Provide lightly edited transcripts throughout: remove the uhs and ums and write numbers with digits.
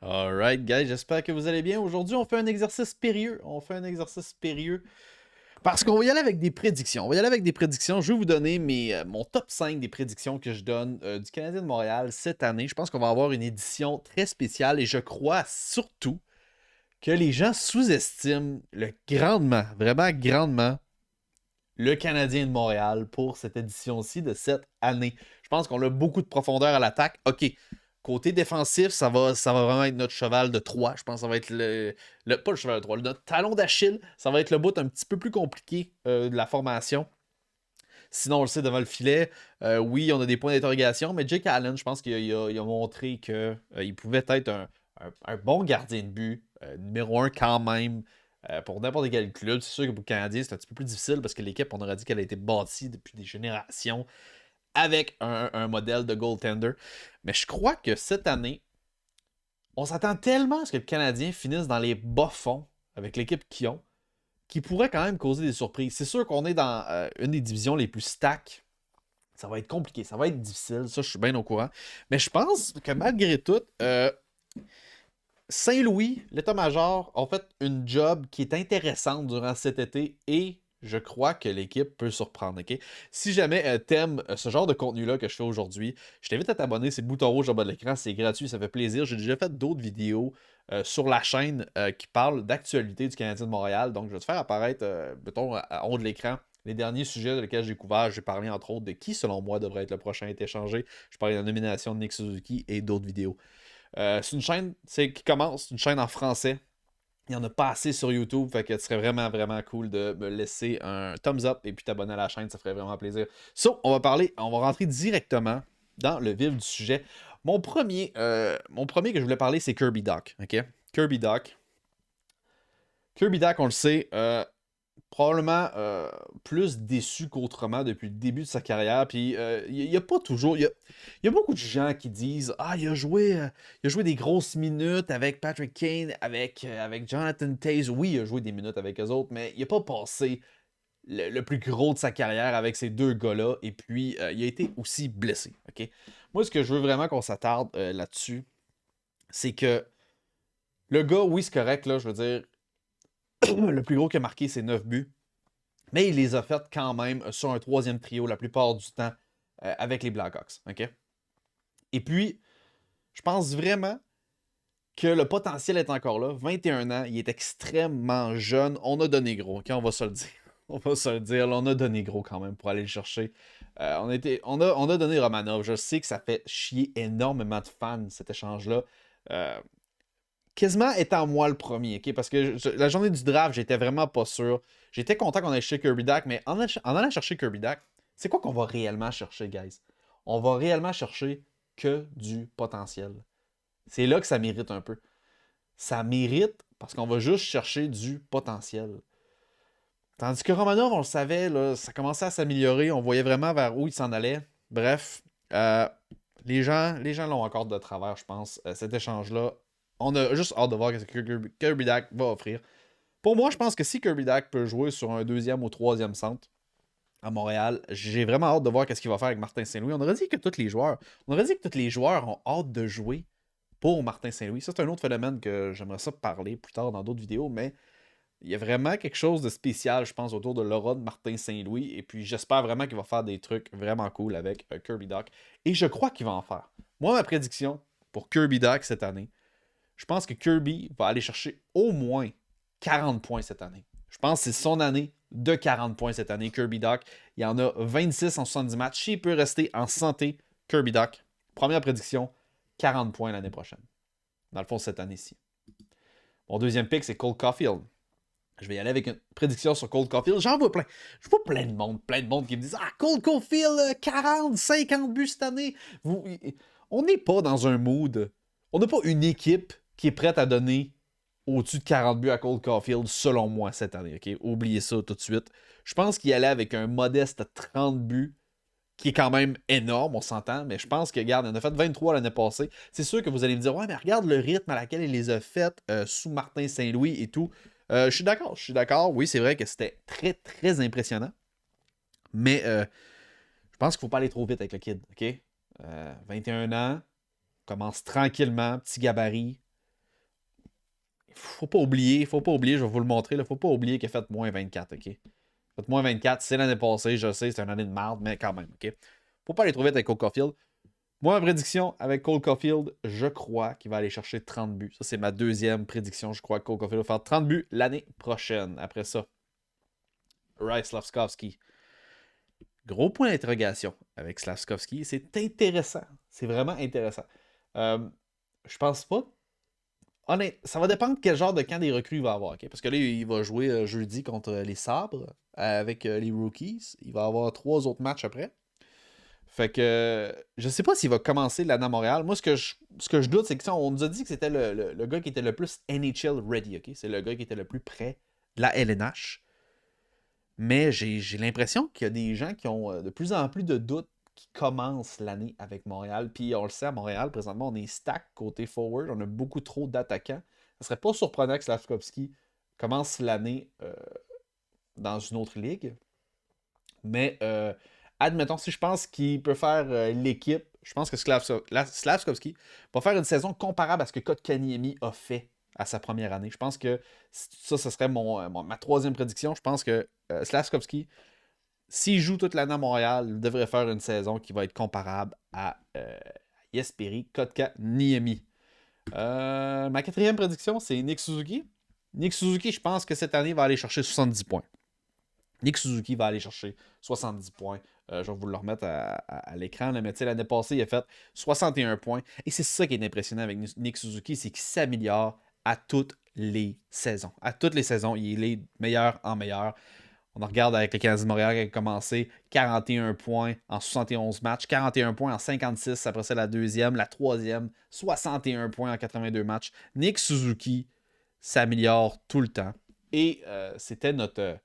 Alright, guys, j'espère que vous allez bien. Aujourd'hui, on fait un exercice périlleux. Parce qu'on va y aller avec des prédictions. Je vais vous donner mon top 5 des prédictions que je donne du Canadien de Montréal cette année. Je pense qu'on va avoir une édition très spéciale et je crois surtout que les gens sous-estiment vraiment grandement, le Canadien de Montréal pour cette édition-ci de cette année. Je pense qu'on a beaucoup de profondeur à l'attaque. OK. Côté défensif, ça va vraiment être notre cheval de Troie. Je pense que ça va être pas le cheval de Troie, notre talon d'Achille. Ça va être le bout un petit peu plus compliqué de la formation. Sinon, on le sait, devant le filet, oui, on a des points d'interrogation, mais Jake Allen, je pense qu'il a montré qu'il pouvait être un bon gardien de but, numéro un quand même, pour n'importe quel club. C'est sûr que pour le Canadien, c'est un petit peu plus difficile parce que l'équipe, on aurait dit qu'elle a été bâtie depuis des générations avec un modèle de goaltender. Mais je crois que cette année, on s'attend tellement à ce que le Canadien finisse dans les bas-fonds avec l'équipe qu'ils ont, qui pourrait quand même causer des surprises. C'est sûr qu'on est dans une des divisions les plus stack. Ça va être compliqué, ça va être difficile, ça je suis bien au courant. Mais je pense que malgré tout, Saint-Louis, l'état-major, ont fait une job qui est intéressante durant cet été et je crois que l'équipe peut surprendre. Ok. Si jamais t'aimes ce genre de contenu-là que je fais aujourd'hui, je t'invite à t'abonner. C'est le bouton rouge en bas de l'écran, c'est gratuit, ça fait plaisir. J'ai déjà fait d'autres vidéos sur la chaîne qui parlent d'actualité du Canadien de Montréal. Donc, je vais te faire apparaître, mettons, en haut de l'écran, les derniers sujets lesquels j'ai couvert. J'ai parlé entre autres de qui, selon moi, devrait être le prochain à être échangé. Je parlais de la nomination de Nick Suzuki et d'autres vidéos. C'est une chaîne qui commence, une chaîne en français. Il n'y en a pas assez sur YouTube, fait que ce serait vraiment, vraiment cool de me laisser un thumbs up et puis t'abonner à la chaîne, ça ferait vraiment plaisir. So, on va rentrer directement dans le vif du sujet. Mon premier que je voulais parler, c'est Kirby Doc. Ok. Kirby Doc. Kirby Doc, on le sait, probablement plus déçu qu'autrement depuis le début de sa carrière. Puis il y a pas toujours. Il y a beaucoup de gens qui disent Ah, il a joué des grosses minutes avec Patrick Kane, avec Jonathan Toews. Oui, il a joué des minutes avec eux autres, mais il n'a pas passé le plus gros de sa carrière avec ces deux gars-là. Et puis, il a été aussi blessé. Ok. Moi, ce que je veux vraiment qu'on s'attarde là-dessus, c'est que le gars, oui, c'est correct, là, je veux dire, le plus gros qui a marqué, c'est 9 buts. Mais il les a faites quand même sur un troisième trio la plupart du temps avec les Blackhawks. OK? Et puis, je pense vraiment que le potentiel est encore là. 21 ans, il est extrêmement jeune. On a donné gros, OK? On va se le dire. On va se le dire. Là, on a donné gros quand même pour aller le chercher. On a donné Romanov. Je sais que ça fait chier énormément de fans, cet échange-là. Euh, Quasiment étant moi le premier, ok? Parce que la journée du draft, j'étais vraiment pas sûr. J'étais content qu'on ait cherché Kirby Dack, mais en allant chercher Kirby Dack, c'est quoi qu'on va réellement chercher, guys? On va réellement chercher que du potentiel. C'est là que ça mérite un peu. Ça mérite parce qu'on va juste chercher du potentiel. Tandis que Romanov, on le savait, là, ça commençait à s'améliorer, on voyait vraiment vers où il s'en allait. Bref, euh, les gens l'ont encore de travers, je pense, cet échange-là. On a juste hâte de voir ce que Kirby Dack va offrir. Pour moi, je pense que si Kirby Dack peut jouer sur un deuxième ou troisième centre à Montréal, j'ai vraiment hâte de voir ce qu'il va faire avec Martin Saint-Louis. On aurait dit que tous les joueurs ont hâte de jouer pour Martin Saint-Louis. Ça, c'est un autre phénomène que j'aimerais ça parler plus tard dans d'autres vidéos, mais il y a vraiment quelque chose de spécial, je pense, autour de l'aura de Martin Saint-Louis. Et puis, j'espère vraiment qu'il va faire des trucs vraiment cool avec Kirby Doc. Et je crois qu'il va en faire. Moi, ma prédiction pour Kirby Doc cette année, je pense que Kirby va aller chercher au moins 40 points cette année. Je pense que c'est son année de 40 points cette année, Kirby Doc. Il y en a 26 en 70 matchs. S'il peut rester en santé, Kirby Doc, première prédiction, 40 points l'année prochaine. Dans le fond, cette année-ci. Mon deuxième pick, c'est Cole Caulfield. Je vais y aller avec une prédiction sur Cole Caulfield. J'en vois plein. Je vois plein de monde qui me disent Ah, Cole Caulfield, 40, 50 buts cette année. On n'est pas dans un mood. On n'a pas une équipe qui est prête à donner au-dessus de 40 buts à Cole Caulfield, selon moi, cette année. Ok. Oubliez ça tout de suite. Je pense qu'il allait avec un modeste 30 buts, qui est quand même énorme, on s'entend, mais je pense que, regarde, il en a fait 23 l'année passée. C'est sûr que vous allez me dire, ouais, mais regarde le rythme à laquelle il les a faites sous Martin Saint-Louis et tout. Je suis d'accord. Oui, c'est vrai que c'était très, très impressionnant. Mais je pense qu'il ne faut pas aller trop vite avec le kid, OK? 21 ans, commence tranquillement, petit gabarit. faut pas oublier, je vais vous le montrer, là, faut pas oublier qu'il a fait moins 24, OK? Il a fait moins 24, c'est l'année passée, je sais, c'est une année de merde, mais quand même, OK? Faut pas aller trop vite avec Cole Caulfield. Moi, ma prédiction avec Cole Caulfield, je crois qu'il va aller chercher 30 buts. Ça, c'est ma deuxième prédiction. Je crois que Cole Caulfield va faire 30 buts l'année prochaine. Après ça, Rice Slavkovski. Gros point d'interrogation avec Slavkovski. C'est intéressant. C'est vraiment intéressant. Je pense pas. Honnêtement, ça va dépendre quel genre de camp des recrues il va avoir. Okay? Parce que là, il va jouer jeudi contre les Sabres avec les Rookies. Il va avoir 3 autres matchs après. Fait que je sais pas s'il va commencer l'année à Montréal. Moi, ce que je doute, c'est que on nous a dit que c'était le gars qui était le plus NHL ready. Okay? C'est le gars qui était le plus près de la LNH. Mais j'ai l'impression qu'il y a des gens qui ont de plus en plus de doutes qui commencent l'année avec Montréal. Puis on le sait, à Montréal, présentement, on est stack côté forward. On a beaucoup trop d'attaquants. Ce serait pas surprenant que Slavkovski commence l'année dans une autre ligue. Mais admettons, si je pense qu'il peut faire l'équipe, je pense que Slavkovski va faire une saison comparable à ce que Kotkaniemi a fait à sa première année. Je pense que ça, ce serait ma troisième prédiction. Je pense que Slavkovski, s'il joue toute l'année à Montréal, il devrait faire une saison qui va être comparable à Jesperi Kotkaniemi. Ma quatrième prédiction, c'est Nick Suzuki. Nick Suzuki, je pense que cette année, va aller chercher 70 points. Nick Suzuki va aller chercher 70 points. Je vais vous le remettre à l'écran. Mais l'année passée, il a fait 61 points. Et c'est ça qui est impressionnant avec Nick Suzuki, c'est qu'il s'améliore à toutes les saisons. À toutes les saisons, il est meilleur en meilleur. On regarde avec les Canadiens de Montréal qui a commencé 41 points en 71 matchs, 41 points en 56, après ça la deuxième, la troisième, 61 points en 82 matchs. Nick Suzuki s'améliore tout le temps. Et c'était notre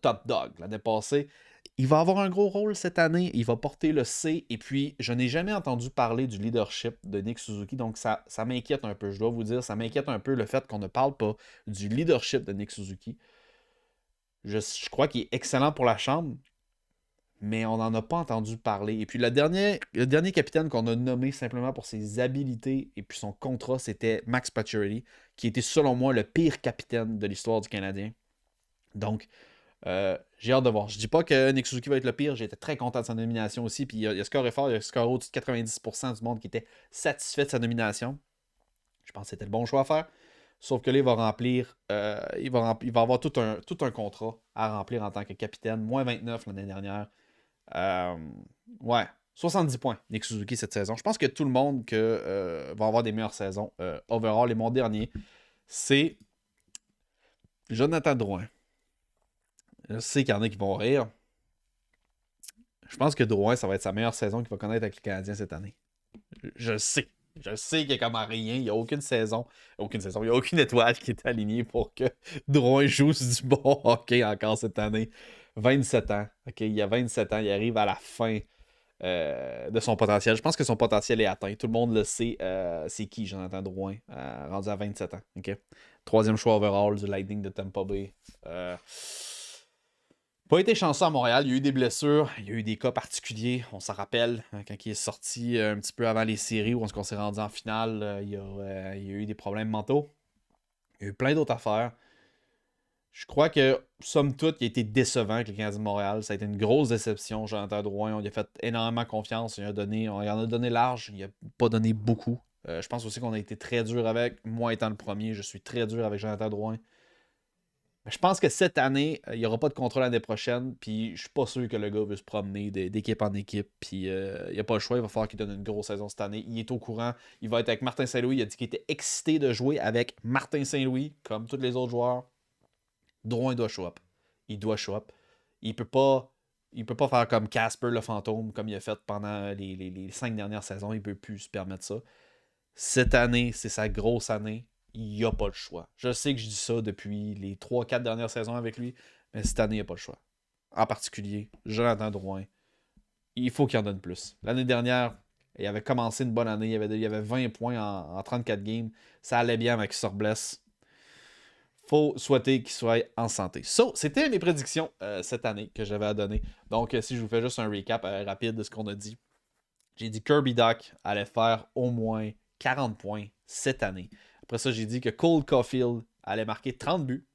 top dog l'année passée. Il va avoir un gros rôle cette année. Il va porter le C. Et puis, je n'ai jamais entendu parler du leadership de Nick Suzuki. Donc, ça m'inquiète un peu. Je dois vous dire, ça m'inquiète un peu le fait qu'on ne parle pas du leadership de Nick Suzuki. Je crois qu'il est excellent pour la chambre, mais on n'en a pas entendu parler. Et puis, le dernier capitaine qu'on a nommé simplement pour ses habilités et puis son contrat, c'était Max Pacioretty, qui était selon moi le pire capitaine de l'histoire du Canadien. Donc, j'ai hâte de voir. Je dis pas que Nick Suzuki va être le pire. J'ai été très content de sa nomination aussi. Puis il a scoré fort. Il a scoré au-dessus de 90% du monde qui était satisfait de sa nomination. Je pense que c'était le bon choix à faire. Sauf que là, il va remplir. Il va avoir tout un contrat à remplir en tant que capitaine. Moins 29 l'année dernière. Ouais. 70 points, Nick Suzuki, cette saison. Je pense que tout le monde va avoir des meilleures saisons overall. Et mon dernier, c'est Jonathan Drouin. Je sais qu'il y en a qui vont rire. Je pense que Drouin, ça va être sa meilleure saison qu'il va connaître avec les Canadiens cette année. Je sais. Je sais qu'il n'y a comme rien. Il n'y a aucune saison. Il n'y a aucune étoile qui est alignée pour que Drouin joue du bon hockey encore cette année. 27 ans. OK, il y a 27 ans. Il arrive à la fin de son potentiel. Je pense que son potentiel est atteint. Tout le monde le sait. C'est qui, Jonathan Drouin, rendu à 27 ans. OK? Troisième choix overall du Lightning de Tampa Bay. Pas été chanceux à Montréal, il y a eu des blessures, il y a eu des cas particuliers, on s'en rappelle, quand il est sorti un petit peu avant les séries où on s'est rendu en finale, il y a eu des problèmes mentaux. Il y a eu plein d'autres affaires. Je crois que, somme toute, il a été décevant avec les Canadiens de Montréal. Ça a été une grosse déception, Jonathan Drouin. On lui a fait énormément confiance. On en a donné large, il n'a pas donné beaucoup. Je pense aussi qu'on a été très dur avec. Moi étant le premier, je suis très dur avec Jonathan Drouin. Je pense que cette année, il n'y aura pas de contrat l'année prochaine. Puis je suis pas sûr que le gars veut se promener d'équipe en équipe. Puis il n'y a pas le choix. Il va falloir qu'il donne une grosse saison cette année. Il est au courant. Il va être avec Martin Saint-Louis. Il a dit qu'il était excité de jouer avec Martin Saint-Louis, comme tous les autres joueurs. Drouin doit show up. Il doit show up. Il peut pas faire comme Casper le fantôme, comme il a fait pendant les 5 dernières saisons. Il ne peut plus se permettre ça. Cette année, c'est sa grosse année. Il n'y a pas le choix. Je sais que je dis ça depuis les 3-4 dernières saisons avec lui, mais cette année, il n'y a pas le choix. En particulier, Jonathan Drouin. Il faut qu'il en donne plus. L'année dernière, il avait commencé une bonne année. Il avait 20 points en 34 games. Ça allait bien avec qu'il se reblesse. Faut souhaiter qu'il soit en santé. C'était mes prédictions cette année que j'avais à donner. Donc, si je vous fais juste un recap rapide de ce qu'on a dit. J'ai dit Kirby Dach allait faire au moins 40 points cette année. Après ça, j'ai dit que Cole Caulfield allait marquer 30 buts.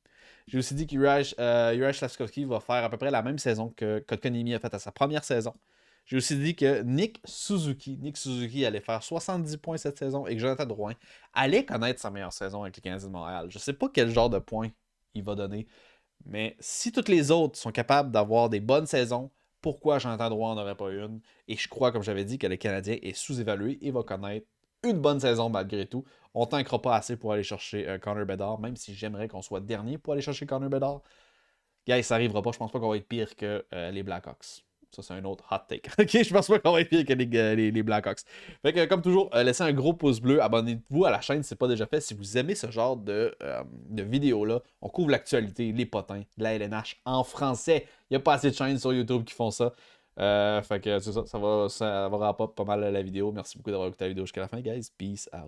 J'ai aussi dit que Juraj Slavkovski va faire à peu près la même saison que Kotkaniemi a fait à sa première saison. J'ai aussi dit que Nick Suzuki allait faire 70 points cette saison et que Jonathan Drouin allait connaître sa meilleure saison avec les Canadiens de Montréal. Je ne sais pas quel genre de points il va donner, mais si toutes les autres sont capables d'avoir des bonnes saisons, pourquoi Jonathan Drouin n'en aurait pas une? Et je crois, comme j'avais dit, que le Canadien est sous-évalué et va connaître une bonne saison malgré tout. On ne tankera pas assez pour aller chercher Connor Bedard, même si j'aimerais qu'on soit dernier pour aller chercher Connor Bedard. Guys, ça n'arrivera pas. Je pense pas qu'on va être pire que les Blackhawks. Ça, c'est un autre hot take. Ok, je pense pas qu'on va être pire que les Blackhawks. Fait que, comme toujours, laissez un gros pouce bleu. Abonnez-vous à la chaîne si ce n'est pas déjà fait. Si vous aimez ce genre de vidéos-là, on couvre l'actualité, les potins, la LNH en français. Il n'y a pas assez de chaînes sur YouTube qui font ça. Fait que c'est ça, ça va wrap up pas mal la vidéo. Merci beaucoup d'avoir écouté la vidéo jusqu'à la fin, guys. Peace out.